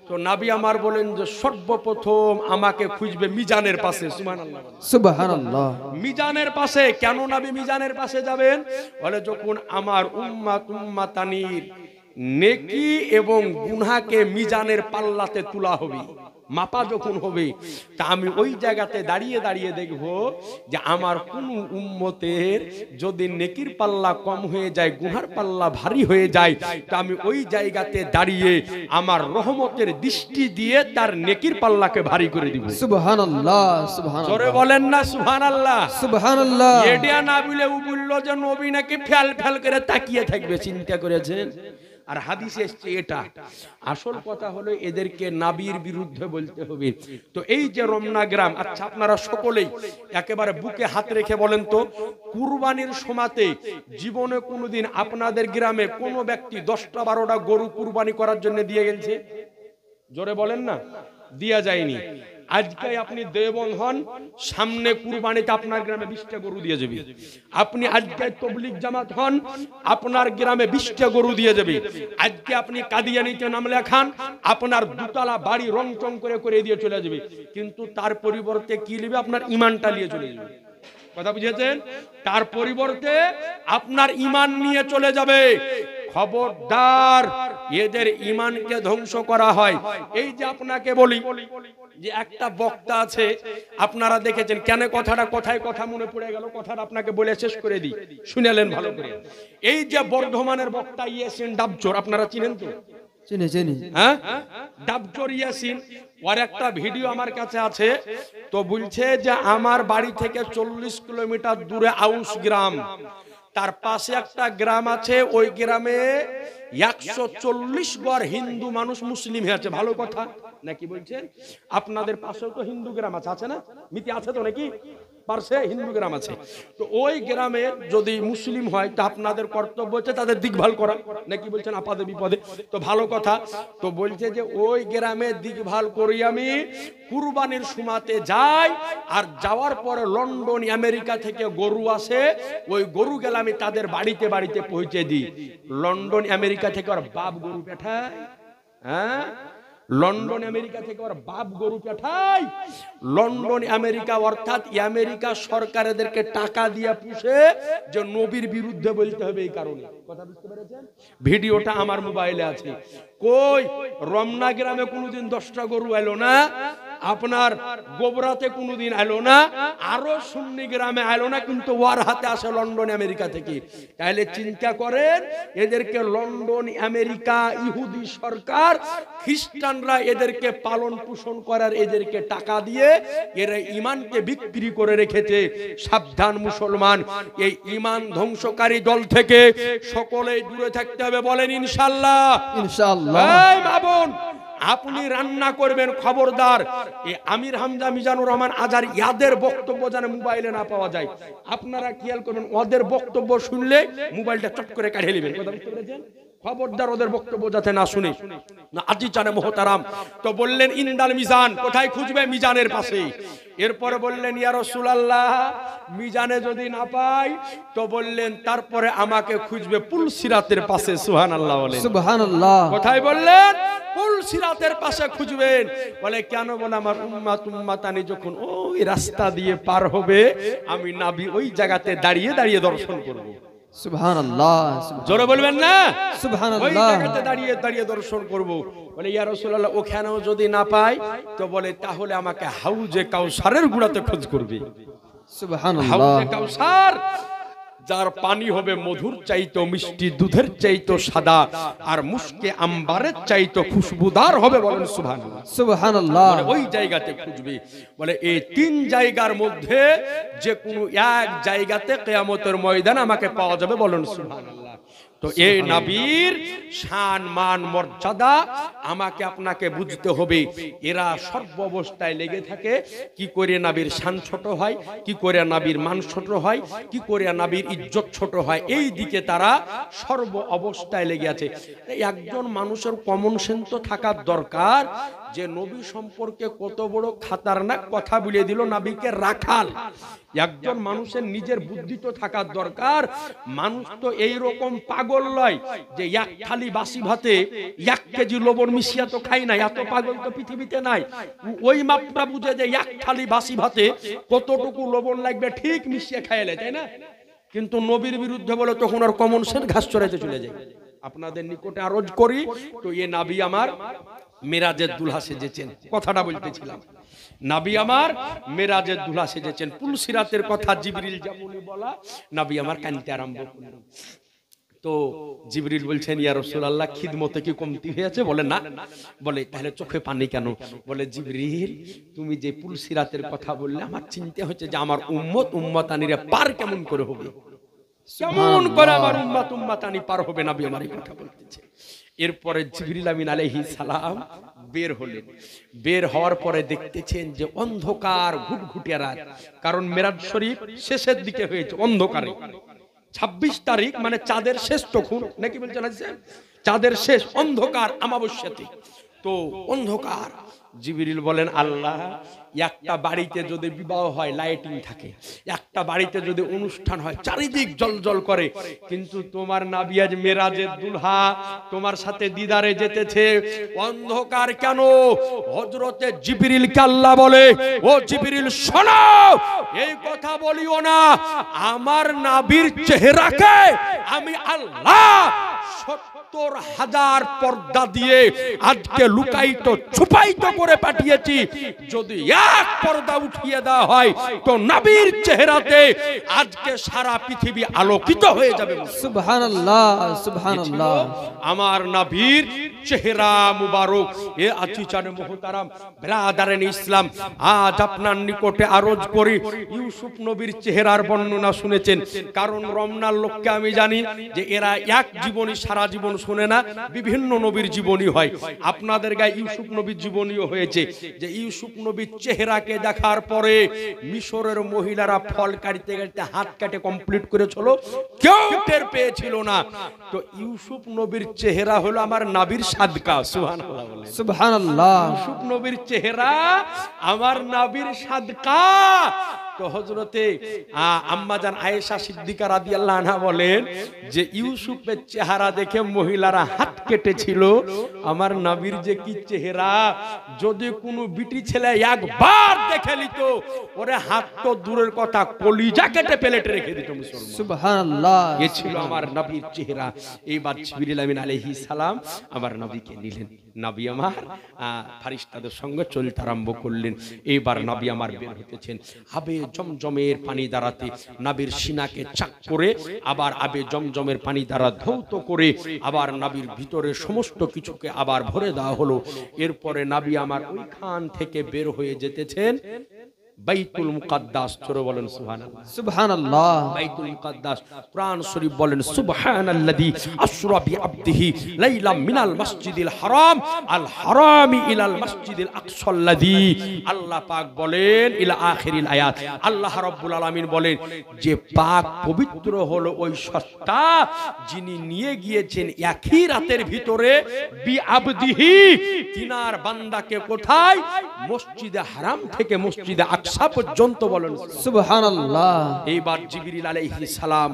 তো নবী আমার বলেন যে সর্বপ্রথম আমাকে খুঁজবে মিজানের পাশে। সুবহানাল্লাহ, সুবহানাল্লাহ। মিজানের পাশে। কেন নবী মিজানের পাশে যাবেন? বলে যখন আমার উম্মাতানির নেকি এবং গুনাহকে মিজানের পাল্লাতে তোলা হবে, মাপা যখন হবে, তা আমি ওই জায়গাতে দাঁড়িয়ে দাঁড়িয়ে দেখব যে আমার কোন উম্মতের যদি নেকির পাল্লা কম হয়ে যায়, গুনার পাল্লা ভারী হয়ে যায়, তা আমি ওই জায়গাতে দাঁড়িয়ে আমার রহমতের দৃষ্টি দিয়ে তার নেকির পাল্লাকে ভারী করে দিব। সুবহানাল্লাহ, সুবহানাল্লাহ। জোরে বলেন না সুবহানাল্লাহ। সুবহানাল্লাহ। এটা না বলে ও বলল যে নবী নাকি ফেল ফেল করে তাকিয়ে থাকবে। চিন্তা করেছেন? আর হাদিসে এসছে এটা। আসল কথা হলো এদেরকে নবীর বিরুদ্ধে বলতে হবে। তো এই যে রমনা গ্রাম, আচ্ছা আপনারা সকলেই একেবারে বুকে হাত রেখে বলেন তো, কুরবানির সময়তে জীবনে কোনোদিন আপনাদের গ্রামে কোনো ব্যক্তি 10টা-12টা গরু কুরবানি করার জন্য দিয়ে গেছে? জোরে বলেন না। দিয়া যায়নি। আজকে আপনি দেবন হন, সামনে কুরবানিতে আপনার গ্রামে 20টা গরু দিয়ে যাবে। আপনি আজকে তবলিগ জামাত হন, আপনার গ্রামে 20টা গরু দিয়ে যাবে। আজকে আপনি কাদিয়ানিতে নাম লেখান, আপনার দুতলা বাড়ি রং চং করে করে দিয়ে চলে যাবে। কিন্তু তার পরিবর্তে কি নেবে? আপনার ঈমানটা নিয়ে চলে যাবে। কথা বুঝেছেন? তার পরিবর্তে আপনার ঈমান নিয়ে চলে যাবে। খবরদার, এদের ঈমানকে ধ্বংস করা হয়। এই যে আপনাকে বলি যে একটা বক্তা আছে, আপনারা দেখেছেন, কেন কথাটা কোথায় কথা মনে পড়ে গেল, কথাটা আপনাকে বলে শেষ করে দিই, শুনেলেন ভালো করে। এই যে বর্ধমানের বক্তা ইয়াসিন ডাবচোর, আপনারা চিনেন তো? চিনি। হ্যাঁ, ডাবচোর ইয়াসিন, ওর একটা ভিডিও আমার কাছে আছে। তো বলছে যে আমার বাড়ি থেকে 40 কিলোমিটার দূরে আউস গ্রাম, তার পাশে একটা গ্রাম আছে, ওই গ্রামে 140 ঘর হিন্দু মানুষ মুসলিম হয়েছে। ভালো কথা নাকি বলছেন? আপনাদের পাশেও তো হিন্দু গ্রাম আছে, আছে না? মিতি আছে তো নাকি? পাশে হিন্দু গ্রাম আছে। তো ওই গ্রামে যদি মুসলিম হয়, তা আপনাদের কর্তব্য হচ্ছে তাদের দেখভাল করা, নাকি বলছেন? আপাদে বিপদে। তো ভালো কথা। তো বলছে যে ওই গ্রামে দেখভাল করি আমি, কুরবানির সময়তে যাই, আর যাওয়ার পরে লন্ডন আমেরিকা থেকে গরু আসে, ওই গরু গেলে আমি তাদের বাড়িতে বাড়িতে পৌঁছে দিই। লন্ডন আমেরিকা থেকে ওর বাপ গরু পাঠায়। হ্যাঁ, লন্ডন আমেরিকা থেকে ওর বাপ গরু পাঠায়। লন্ডন আমেরিকা অর্থাৎ আমেরিকা সরকার এদেরকে টাকা দিয়ে পুষে, যে নবীর বিরুদ্ধে বলতে হবে এই কারণে। কথা বুঝতে পেরেছেন? ভিডিওটা আমার মোবাইলে আছে। কই রমনা গ্রামে কোনোদিন 10টা গরু এলো না, আপনার গোবরাতে কোনোদিন এলো না, আরো সুন্নি গ্রামে এলো না, কিন্তু ওর হাতে আসে লন্ডন আমেরিকা থেকে। তাহলে চিন্তা করেন, এদেরকে লন্ডন আমেরিকা ইহুদি সরকার, খ্রিস্টানরা এদেরকে পালন পোষণ করার, এদেরকে টাকা দিয়ে এরা ঈমানকে বিক্রি করে রেখেছে। সাবধান মুসলমান, এই ঈমান ধ্বংসকারী দল থেকে সকলেই দূরে থাকতে হবে। বলেন ইনশাআল্লাহ। ইনশাআল্লাহ। এই মা বোন, আপনি রান্না করবেন, খবরদার এই আমির হামজা মিজানুর রহমান আজার ইয়াদের বক্তব্য যেন মোবাইলে না পাওয়া যায়। আপনারা খেয়াল করবেন, ওদের বক্তব্য শুনলে মোবাইলটা চট করে কাঢ়ে নেবেন। কথা বুঝতে পেরেছেন? খবরদার ওদের বক্তব্য যাতে না শুনে। না আজি জানে মোহতারাম, তো বললেন ইন্দাল মিজান, কোথায় খুঁজবে? মিজানের পাশে। এরপরে বললেন ইয়া রাসূলুল্লাহ, মিজানে যদি না পাই তো বললেন তারপরে আমাকে খুঁজবে পুলসিরাতের পাশে। সুবহানাল্লাহ বলেন। সুবহানাল্লাহ। কোথায় বললেন? পুলসিরাতের পাশে খুঁজবেন। বলে কেন? বলে আমার উম্মাতানি যখন ওই রাস্তা দিয়ে পার হবে, আমি নবী ওই জায়গাতে দাঁড়িয়ে দাঁড়িয়ে দর্শন করব। সুবহানাল্লাহ। জোরে বলবেন না? সুবহানাল্লাহ। ওই জায়গাতে দাঁড়িয়ে দাঁড়িয়ে দর্শন করব। বলে ইয়া রাসূলুল্লাহ, ওখানেও যদি না পাই তো বলে তাহলে আমাকে হাউজে কাউসারের গুড়াতে খোঁজ করবে। সুবহানাল্লাহ। হাউজে কাউসার, যার পানি হবে মধুর চাইতো মিষ্টি, দুধের চাইতো সাদা, আর মুশকে আম্বারের চাইতো খুশবুদার হবে। বলেন সুবহানাল্লাহ। সুবহানাল্লাহ। বলে ওই জায়গাতে খুঁজবে। বলে এই 3 জায়গার মধ্যে যে কোনো এক জায়গাতে কিয়ামতের ময়দানে আমাকে পাওয়া যাবে। বলেন সুবহানাল্লাহ। তো এই নবীর শান মান মর্যাদা আমাকে আপনাকে বুঝতে হবে। এরা সর্ব অবস্থায় লেগে থাকে কি করে নবীর শান ছোট হয়, কি করে নবীর মান ছোট হয়, কি করে নবীর ইজ্জত ছোট হয়, এই দিকে তারা সর্ব অবস্থায় লেগে আছে। একজন মানুষের কমন সেন্স তো থাকার দরকার যে নবী সম্পর্কে কত বড় খাতারনাক কথা বলে দিল নবীকে রাখাল। একজন মানুষের নিজের বুদ্ধি তো থাকার দরকার। মানুষ তো এই রকম পাগল নয় যে এক থালি বাসি ভাতে 1 কেজি লবণ মিশিয়া তো খাই না, এত পাগল তো পৃথিবীতে নাই। ওই মাপটা বুঝে যে এক থালি বাসি ভাতে কতটুকু লবণ লাগবে ঠিক মিশিয়ে খাইলে, তাই না? কিন্তু নবীর বিরুদ্ধে বলে তখন আর কমন সেন্স ঘাস চড়াইতে চলে যায়। আপনাদের নিকটে আরজ করি, তো এ নবী আমার মেরাজের দুলহা সেজেছেন, কথাটা বলতেছিলাম। নবী আমার মেরাজের দুলহা সেজেছেন। পুলসিরাতের কথা জিবরিল যেমনই বলা, নবী আমার কানতে আরম্ভ করলেন। তো জিবরিল বলছেন ইয়া রাসূলুল্লাহ, খিদমতে কি কমতি হয়েছে? বলে না। বলে তাহলে চোখে পানি কেন? বলে জিবরিল, তুমি যে পুলসিরাতের কথা বললে আমার চিন্তা হচ্ছে যে আমার উম্মতানিরা পার কেমন করে হবে, কেমন করে আমার উম্মতানি পার হবে। নবী আমার এই কথা বলতেছে। এরপরে জিবরিল আমিন আলাইহিস সালাম বের হলেন। বের হওয়ার পরে দেখতেছেন যে অন্ধকার ঘুটঘুটে রাত, কারণ মেরাজ শরীফ শেষের দিকে হয়েছে অন্ধকারে। 26 তারিখ মানে চাঁদের শেষ, তখন নাকি বলছেন চাঁদের শেষ, অন্ধকার অমাবস্যাতে। তো অন্ধকার। জিবরিল বলেন আল্লাহ, একটা বাড়িতে যদি বিবাহ হয় লাইটিং থাকে, একটা বাড়িতে যদি অনুষ্ঠান হয় চারিদিক জলজল করে, কিন্তু তোমার নবী আজ মেরাজের দুলহা তোমার সাথে দিদারে যেতেছে, অন্ধকার কেন? হযরতে জিবরিলকে আল্লাহ বলে, ও জিবরিল শোনো, এই কথা বলিও না, আমার নবীর চেহারাকে আমি আল্লাহ 70,000 পর্দা দিয়ে আজকে লুকায়িত ছুপায়িত করে পাঠিয়েছি। যদি এক পর্দা উঠিয়ে দেওয়া হয় তো নবীর চেহারাতে আজকে সারা পৃথিবী আলোকিত হয়ে যাবে। সুবহানাল্লাহ। সুবহানাল্লাহ। আমার নবীর চেহারা মুবারক। এ আজিজানে মুহতারাম ব্রাদারান ইসলাম, আজ আপনার নিকটে আরজ করি, ইউসুফ নবীর চেহারার বর্ণনা শুনেছেন, কারণ রমনার লোককে আমি জানি যে এরা এক জীবনী সারা জীবন শুনে না, বিভিন্ন নবীর জীবনী হয়। আপনাদের গায়ে ইউসুফ নবীর জীবনীও হয়েছে, যে ইউসুফ নবীর চেহারাকে দেখার পরে মিশরের মহিলারা ফল কাটতে কাটতে হাত কাটে কমপ্লিট করেছিল, কেউ টের পেয়েছিল না। তো ইউসুফ নবীর চেহারা হলো আমার নবীর সাদকা। সুবহানাল্লাহ বলেন। সুবহানাল্লাহ। ইউসুফ নবীর চেহারা আমার নবীর সাদকা। তো হযরতে আম্মাজান আয়েশা সিদ্দিকা রাদিয়াল্লাহু আনহা বলেন যে ইউসুফের চেহারা দেখে মহিলারা হাত কেটেছিল। আমার নবীর যে কি চেহারা, যদি কোনো বিটি ছেলে একবার দেখে নিত, ওরে হাত তো দূরের কথা কলিজা কেটে প্লেটে রেখে দিত মুসলমান। সুবহানাল্লাহ। এ ছিল আমার নবীর চেহারা। এইবার জিবরিল আমিন আলাইহিস সালাম আমার নবীকে নিলেন। নবী আমার ফেরেশতাদের সঙ্গে চলতে আরম্ভ করলেন। এইবার নবী আমার বের হতেছেন, আবে জমজমের পানি দ্বারাতে নবীর সিনাকে চাক করে, আবার আবে জমজমের পানি দ্বারা ধৌত করে, আবার নবীর ভিতরে সমস্ত কিছুকে আবার ভরে দেওয়া হলো। এরপরে নবী আমার ওইখান থেকে বের হয়ে যেতেছেন বাইতুল মুকাদ্দাস, জোরে বলেন সুবহানাল্লাহ। সুবহানাল্লাহ। বাইতুল মুকাদ্দাস, কোরআন শরীফ বলেন সুবহানাল্লাযী আসরা বিআবদিহি লাইলাম মিনাল মাসজিদিল হারাম আল হারামি ইলাল মাসজিদিল আকসাল্লাযী। আল্লাহ পাক বলেন ইলা আখিরিল আয়াত, আল্লাহ রাব্বুল আলামিন বলেন যে পাক পবিত্র হলো ওই সত্তা যিনি নিয়ে গিয়েছেন একই রাতের ভিতরে বিআবদিহি, তিনার বান্দাকে কোথায়? মসজিদে হারাম থেকে মসজিদে আকসা পর্যন্ত, বলেন সুবহানাল্লাহ। এইবার জিবরিল আলাইহিস সালাম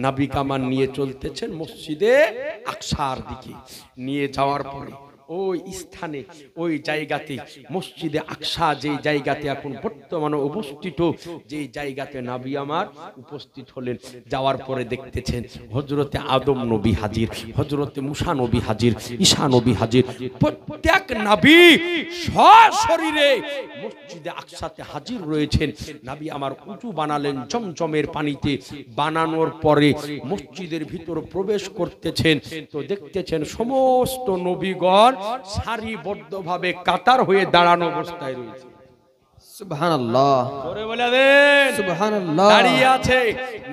নবী কামান নিয়ে চলতেছেন মসজিদে আকসার দিকে। নিয়ে যাওয়ার পরে ওই স্থানে, ওই জায়গাতে, মসজিদে আকসা যে জায়গাতে এখন বর্তমানে অবস্থিত, যে জায়গাতে নবী আমার উপস্থিত হলেন, যাওয়ার পরে দেখতেছেন হযরতে আদম নবী হাজির, হযরতে মুসা নবী হাজির, ঈসা নবী হাজির, প্রত্যেক নবী সশরীরে মসজিদে আকসাতে হাজির রয়েছেন। নবী আমার উঁচু বানালেন জমজমের পানিতে, বানানোর পরে মসজিদের ভিতর প্রবেশ করতেছেন, তো দেখতেছেন সমস্ত নবীগণ সারিবদ্ধভাবে কাতার হয়ে দাঁড়ানো অবস্থায় রয়েছে। সুবহানাল্লাহ। জোরে বলে দেন সুবহানাল্লাহ। দাঁড়িয়ে আছে।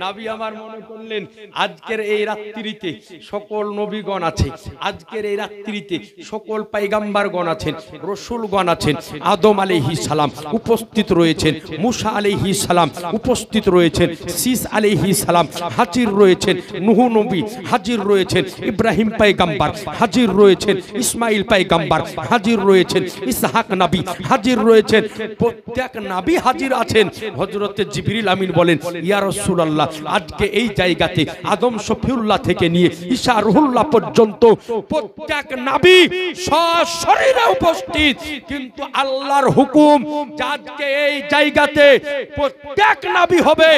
নবী আমার মনে করলেন আজকের এই রাত্রিতে সকল নবীগণ আছে, আজকের এই রাত্রিতে সকল পয়গম্বরগণ আছেন, রাসূলগণ আছেন, আদম আলাইহিস সালাম উপস্থিত রয়েছেন, মুসা আলাইহিস সালাম উপস্থিত রয়েছেন, শীস আলাইহিস সালাম হাজির রয়েছেন, নূহ নবী হাজির রয়েছেন, ইব্রাহিম পয়গম্বর হাজির রয়েছেন, ইসমাইল পয়গম্বর হাজির রয়েছেন, ইসহাক নবী হাজির রয়েছেন, প্রত্যেক নবী হাজির আছেন। হযরতে জিবরিল আমিন বলেন ইয়া রাসূলুল্লাহ, আজকে এই জায়গাতে আদম শফিউল্লাহ থেকে নিয়ে ঈসা রুহুল্লাহ পর্যন্ত প্রত্যেক নবী সশরীরে উপস্থিত, কিন্তু আল্লাহর হুকুম যে আজকে এই জায়গাতে প্রত্যেক নবী হবে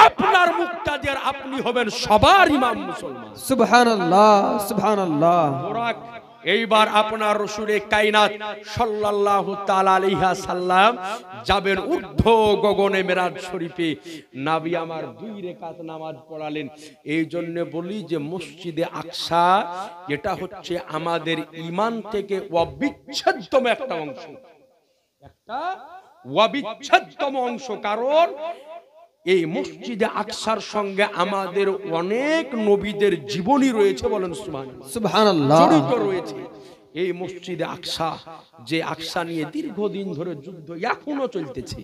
আপনার মুক্তাদি, আর আপনি হবেন সবার ইমাম মুসলমান। সুবহানাল্লাহ। সুবহানাল্লাহ। এইবার আপনার রাসূলে কায়নাত সাল্লাল্লাহু তাআলা আলাইহি সাল্লাম যাবেন ঊর্ধ্ব গগনে মেরাজ শরীফে। নবী আমার 2 রাকাত নামাজ পড়ালেন। এই জন্য বলি যে মসজিদে আকসা এটা হচ্ছে আমাদের ঈমান থেকে অবিচ্ছেদ্যতম একটা অংশ, একটা অবিচ্ছেদ্যতম অংশ। কারণ এই মসজিদে আকসার সঙ্গে আমাদের অনেক নবীদের জীবনী রয়েছে, বলেন সুবহানাল্লাহ, জড়িত রয়েছে। এই মসজিদে আকসা, যে আকসা নিয়ে দীর্ঘদিন ধরে যুদ্ধ এখনো চলতেছে,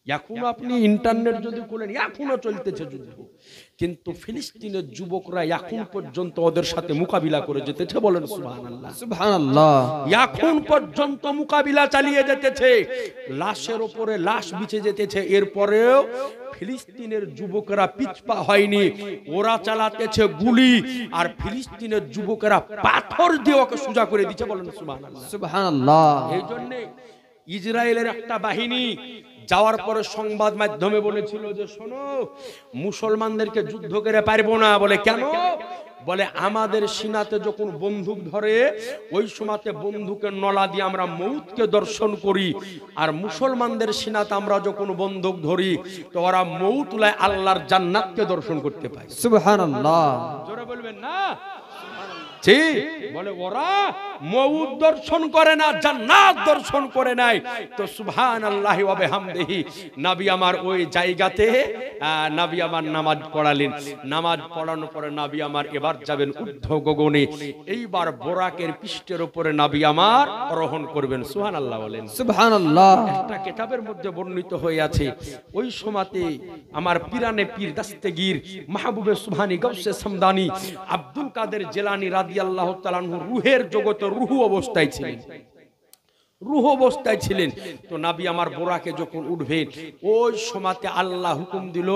এখনো আপনি ইন্টারনেট যদি খোলেন এখনো চলতেছে যুদ্ধ, কিন্তু ফিলিস্তিনের যুবকরা এখন পর্যন্ত ওদের সাথে মোকাবিলা করে যেতেছে, বলেন সুবহানাল্লাহ। সুবহানাল্লাহ। এখন পর্যন্ত মোকাবিলা চালিয়ে যেতেছে, লাশের উপরে লাশ বিছে যেতেছে, এরপরেও ফিলিস্তিনের যুবকেরা পিছপা হয়নি, ওরা চালাতেছে গুলি, আর ফিলিস্তিনের যুবকেরা পাথর দিয়ে ওকে সোজা করে দিচ্ছে, বলেন সুবহানাল্লাহ। সুবহানাল্লাহ। এই জন্য ইসরায়েলের একটা বাহিনী যাওয়ার পরে সংবাদ মাধ্যমে বলেছিল যে শোনো, মুসলমানদেরকে যুদ্ধ করে পারবো না। বলে কেন? বলে আমাদের সিনাতে যখন বন্দুক ধরে ওই সময়তে বন্দুকের নলা দিয়ে আমরা মউতকে দর্শন করি, আর মুসলমানদের সিনাতে আমরা যখন বন্দুক ধরি তো ওরা মউতুলায় আল্লাহর জান্নাতকে দর্শন করতে পায়। সুবহানাল্লাহ। জোরে বলবেন না? ঠিক বলে ওরা মউত দর্শন করে না, জান্নাত দর্শন করে নাই। তো সুবহানাল্লাহি ওয়া বিহামদিহি নবী আমার ওই জায়গাতে নবী আমার নামাজ পড়ালেন। নামাজ পড়ানোর পরে নবী আমার এবার যাবেন ঊর্ধ্ব গগনে। এইবার বোরাকের পৃষ্ঠের উপরে নবী আমার আরোহণ করবেন। সুবহানাল্লাহ বলেন। সুবহানাল্লাহ। একটা কিতাবের মধ্যে বর্ণিত হয়ে আছে, ওই সময়তে আমার পিরানে পীর দাস্তেগীর মাহবুবে সুবহানি গাউসে সামদানি আব্দুল কাদের জিলানী রাদিয়াল্লাহু তাআলা আনহু রূহের জগতে রূহ অবস্থায় ছিলেন, রূহ অবস্থায় ছিলেন। তো নবী আমার বোরাকে যখন উঠবেন ওই সময়তে আল্লাহ হুকুম দিল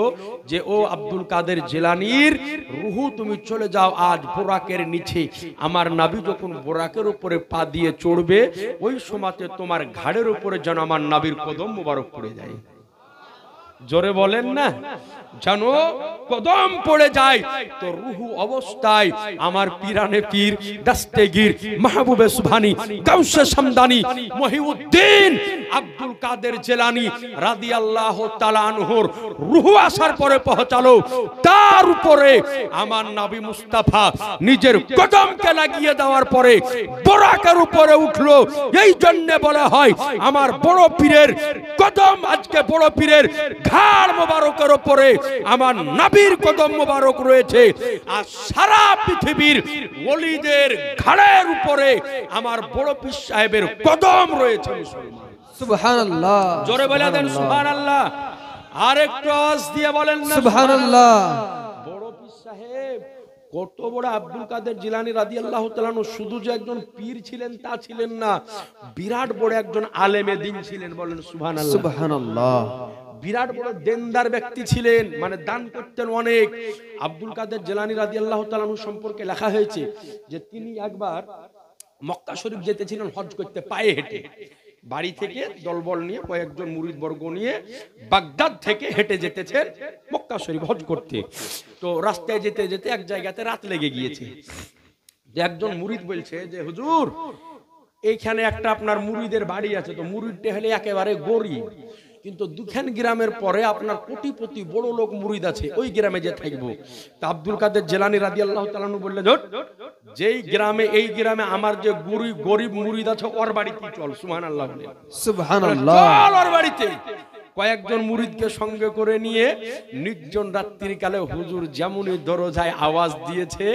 যে ও আব্দুল কাদের জিলানীর রূহ তুমি চলে যাও আজ বোরাকের নিচে। আমার নবী যখন বোরাকের উপরে পা দিয়ে চড়বে ওই সময়তে তোমার ঘাড়ের উপরে যেন আমার নবীর কদম মুবারক পড়ে যায়। জোরে বলেন না, জানো কদম পড়ে যায় তো রুহু অবস্থায় আমার পীরানে পীর দস্তেগীর মাহবুবে সুবহানি গাউসে শামদানি মহিউদ্দিন আব্দুল কাদের জিলানী রাদিয়াল্লাহু তাআলা আনহুর রুহু আসার পরে পৌঁছালো, তার উপরে আমার নবী মুস্তাফা নিজের কদমকে লাগিয়ে দেওয়ার পরে বরাকের উপরে উঠলো। এই জন্য বলা হয় আমার বড় পীরের কদম, আজকে বড় পীরের ঘাড় মোবারকের উপরে আমার নবীর কদম মোবারক রয়েছে, আর সারা পৃথিবীর ওলিদের ঘাড়ের উপরে আমার বড় পীর সাহেবের কদম রয়েছে। মুসলমান সুবহানাল্লাহ, জোরে বলে দেন সুবহানাল্লাহ, আর একটু আওয়াজ দিয়ে বলেন না সুবহানাল্লাহ। বড় পীর সাহেব কত বড় আব্দুল কাদের জিলানী রাদিয়াল্লাহু তাআলা আনহু শুধু যে একজন পীর ছিলেন তা ছিলেন না, বিরাট বড় একজন আলেমে দ্বীন ছিলেন। বলেন সুবহানাল্লাহ, সুবহানাল্লাহ। বিরাট বড় দেনদার ব্যক্তি ছিলেন, মানে দান করতেন অনেক। আব্দুল কাদের জিলানী রাদিয়াল্লাহু তাআলা আনহু সম্পর্কে লেখা হয়েছে যে তিনি একবার মক্কা শরীফ যেতেছিলেন হজ করতে পায়ে হেঁটে, বাড়ি থেকে দলবল নিয়ে কয়েকজন মুরিদ বর্গ নিয়ে বাগদাদ থেকে হেঁটে যেতেছেন মক্কা শরীফ হজ করতে। তো রাস্তায় যেতে যেতে এক জায়গাতে রাত লেগে গিয়েছে। একজন মুরিদ বলছে যে হুজুর এইখানে একটা আপনার মুরিদের বাড়ি আছে, তো মুরিদটা হলে একেবারে গরিব, কিন্তু দুখান গ্রামের পরে আপনার কোটিপতি বড় লোক মুরিদ আছে, ওই গ্রামে যে থাকবো। তা আব্দুল কাদের জিলানী রাদিয়াল্লাহু তাআলা আনহু বললেন যেই গ্রামে এই গ্রামে আমার যে গরিব মুরিদ আছে ওর বাড়িতে চল। সুবহানাল্লাহ, সুবহানাল্লাহ। চল ওর বাড়িতে। কয়েকজন মুরিদকে সঙ্গে করে নিয়ে নির্জন রাত্রির কালে হুজুর যেমনই দরজায় আওয়াজ দিয়েছে,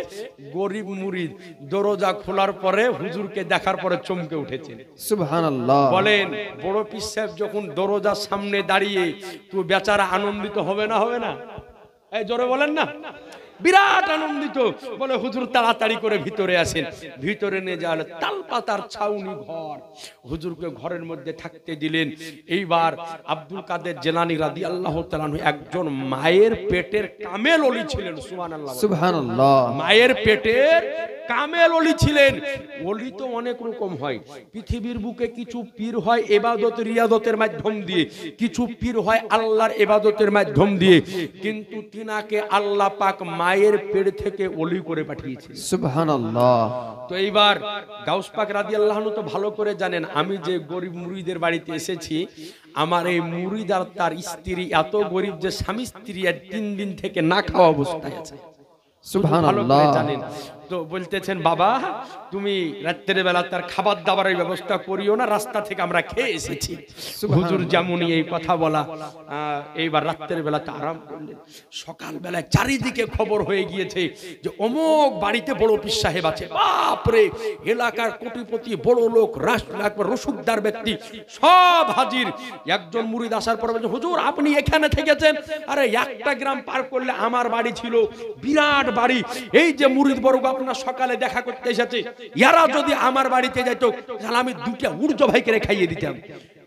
গরিব মুরিদ দরজা খোলার পরে হুজুরকে দেখার পরে চমকে উঠেছে। সুবহানাল্লাহ। বলেন বড় পীর সাহেব যখন দরজার সামনে দাঁড়িয়ে, তো বেচারা আনন্দিত হবে না? হবে না? এই জোরে বলেন না, বিরাট আনন্দিত। বলে হুজুর তাড়াতাড়ি করে ভিতরে আসেন। ভিতরে নিয়ে যাওয়া তালপাতার ছাউনি ঘর, হুজুরকে ঘরের মধ্যে থাকতে দিলেন। এইবার আব্দুল কাদের জিলানী রাদিয়াল্লাহু তাআলা আনহু একজন মায়ের পেটের কামেল ওলি ছিলেন। সুবহানাল্লাহ, সুবহানাল্লাহ। মায়ের পেটের কামেল ওলি ছিলেন। ওলি তো অনেক রকম হয়, পৃথিবীর বুকে কিছু পীর হয় ইবাদত রিয়াদতের মাধ্যম দিয়ে, কিছু পীর হয় আল্লাহর ইবাদতের মাধ্যম দিয়ে, কিন্তু তিনাকে আল্লাহ পাক মায়ের পেট থেকে ওলি করে পাঠিয়েছেন। সুবহানাল্লাহ। তো এইবার গাউস পাক রাদিয়াল্লাহু আনহু তো ভালো করে জানেন আমি যে গরিব মুরিদের বাড়িতে এসেছি, আমার এই মুরিদ আর তার স্ত্রী এত গরিব যে স্বামী স্ত্রী আর 3 দিন থেকে না খাওয়া অবস্থায় আছে। সুবহানাল্লাহ। জানেন তো বলতেছেন বাবা তুমি রাত্রের বেলা তার খাবার দাবারের ব্যবস্থা করিও না, রাস্তা থেকে আমরা খেয়ে এসেছি। হুজুর যেমনই এই কথা বলা, এইবার রাত্রের বেলা তো আরাম করলেন। সকাল বেলায় চারিদিকে খবর হয়ে গিয়েছে যে অমুক বাড়িতে বড় পীর সাহেব আছে। বাপরে, এলাকার কোটিপতি বড় লোক রসুকদার ব্যক্তি সব হাজির। একজন মুরিদ আসার পর বলছে হুজুর আপনি এখানে থেকেছেন? আরে একটা গ্রাম পার করলে আমার বাড়ি ছিল, বিরাট বাড়ি। এই যে মুরিদ বর্গ আপনার সকালে দেখা করতে এসেছে, এরা যদি আমার বাড়িতে যাইতো তাহলে আমি 2টা উর্জ ভাইকে খাইয়ে দিতাম।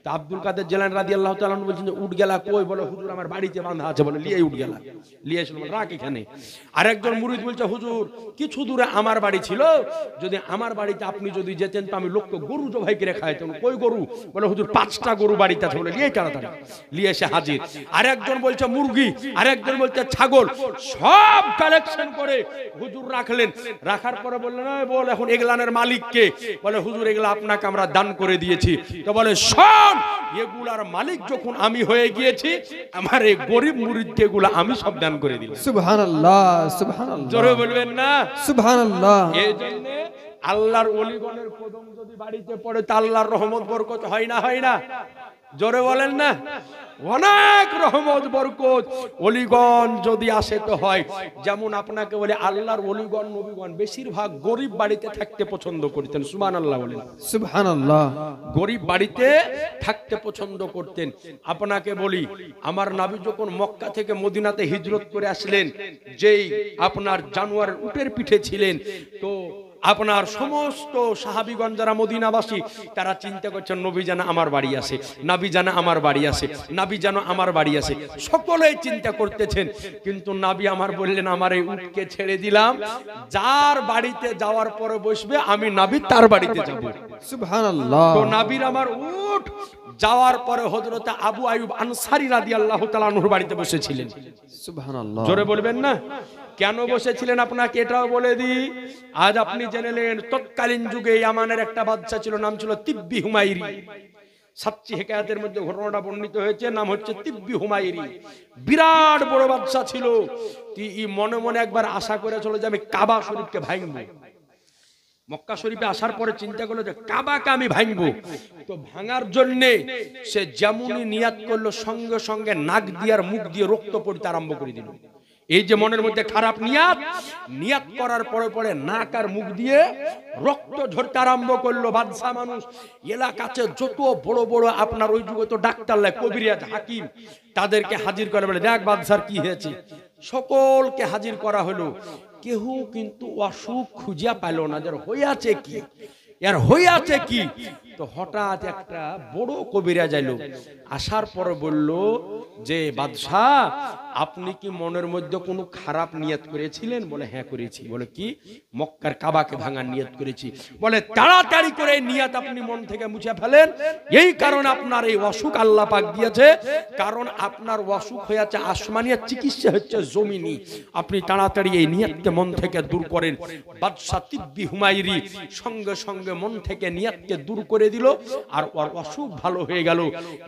তা আব্দুল কাদের জিলানী রাদিয়াল্লাহু তাআলা আনহু বলছেন যে উঠ গেলা কই? বলে হুজুর আমার বাড়িতে বাঁধা আছে। বলে লিয়ে উঠ গেলা, লিয়ে এসে রাখ এখানে। আরেকজন মুরিদ বলছে হুজুর কিছু দূরে আমার বাড়ি ছিল, যদি আমার বাড়িতে আপনি যদি যেতেন তো আমি লোককে গরু জবাই করে খাইতাম। কই গরু? বলে হুজুর 5টা গরু বাড়িতে আছে। বলে লিয়ে তাড়াতাড়ি, লিয়ে এসে হাজির। আরেকজন বলছে মুরগি, আরেকজন বলছে ছাগল, সব কালেকশন করে হুজুর রাখলেন। রাখার পরে বললেন বল এখন এগুলানের মালিক কে? বলে হুজুর এগুলা আপনাকে আমরা দান করে দিয়েছি। তো বলে শোন, এগুলার মালিক যখন আমি হয়ে গিয়েছি, আমার এই গরিব মুরিদকে এগুলা আমি সব দান করে দিলাম। সুবহানাল্লাহ, সুবহানাল্লাহ। জোরে বলবেন না সুবহানাল্লাহ। এই জন্য আল্লাহর ওলিগণের কদম যদি বাড়িতে পড়ে তা আল্লাহর রহমত বরকত হয় না? হয় না? জোরে বলেন না। অনেক রহমত বরকত ওলিগণ যদি আসে তো হয়। যেমন আপনাকে বলে আল্লাহর ওলিগণ নবীগণ বেশিরভাগ গরিব বাড়িতে থাকতে পছন্দ করতেন। সুবহানাল্লাহ বলেন। সুবহানাল্লাহ। গরিব বাড়িতে থাকতে পছন্দ করতেন। আপনাকে বলি আমার নবী যখন মক্কা থেকে মদিনাতে হিজরত করে আসলেন, যেই আপনার জানোয়ারের উটের পিঠে ছিলেন, তো আপনার সমস্ত সাহাবীগণ যারা মদিনাবাসী তারা চিন্তা করছেন নবী যেন আমার বাড়ি আসে, নবী যেন আমার বাড়ি আসে, নবী যেন আমার বাড়ি আসে, সকলেই চিন্তা করতেছেন। কিন্তু নবী আমার বললেন আমার এই উটকে ছেড়ে দিলাম, যার বাড়িতে যাওয়ার পরে বসবে আমি নবী তার বাড়িতে যাব। সুবহানাল্লাহ। তো নবীর আমার উট যাওয়ার পরে হযরত আবু আইয়ুব আনসারী রাদিয়াল্লাহু তাআলা আনহুর বাড়িতে বসেছিলেন। সুবহানাল্লাহ। জোরে বলবেন না? কেন বসেছিলেন আপনাকে এটাও বলে দিই। আজ আপনি জেনে নেন তৎকালীন যুগে ইয়ামানের একটা বাদশা ছিল, নাম ছিল তিব্বি হুমায়রি। সাচ্চি হিকায়াতের মধ্যে ঘটনাটা বর্ণিত হয়েছে, নাম হচ্ছে তিব্বি হুমায়রি। বিরাট বড় বাদশা ছিল। মনে মনে একবার আশা করেছিল যে আমি কাবা শরীফকে ভাঙবো। মক্কা শরীফে আসার পরে চিন্তা করলো যে কাবাকে আমি ভাঙবো। তো ভাঙার জন্য সে যেমনই নিয়াত করলো সঙ্গে সঙ্গে নাক দিয়ে আর মুখ দিয়ে রক্ত পড়তে আরম্ভ করে দিল। এই যে মনের মধ্যে খারাপ নিয়াত করার পরে পরে নাক আর মুখ দিয়ে রক্ত ঝরতে আরম্ভ করলো। বাদশা মানুষ, এলাকাতে যত বড় বড় আপনার ওই যুগে তো ডাক্তার লাগে, কবিরাজ, হাকিম, তাদেরকে হাজির করে বলে দেখ বাদশার কি হয়েছে। সকলকে হাজির করা হলো, কেউ কিন্তু অসুখ খুঁজিয়া পাইল না, যার হইয়াছে কি, এর হইয়াছে কি। তো হঠাৎ একটা বড় কবিরাজ আইলো, আসার পর বলল যে বাদশাহ আপনি কি মনের মধ্যে কোনো খারাপ নিয়ত করেছিলেন? বলে হ্যাঁ করেছি। বলে কি? মক্কার কাবাকে ভাঙার নিয়ত করেছি। বলে তাড়াতাড়ি করে নিয়ত আপনি মন থেকে মুছে ফেলেন, এই কারণে আপনার এই অসুখ আল্লাহ পাক দিয়েছে, কারণ আপনার অসুখ হয়েছে আসমানিয়া, চিকিৎসা হচ্ছে জমিনি। আপনি তাড়াতাড়ি এই নিয়তকে মন থেকে দূর করেন। বাদশা তিব্বি হুমায়রি সঙ্গে সঙ্গে মন থেকে নিয়তকে দূর করে দিল, আর ওর অসুখ ভালো হয়ে গেল।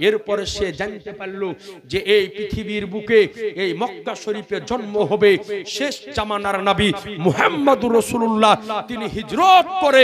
এরপরে সে জানতে পারলো যে এই পৃথিবীর বুকে এই মক্কা শরীফে জন্ম হবে শেষ জামানার নবী মুহাম্মদুর রাসূলুল্লাহ। তিনি হিজরত করে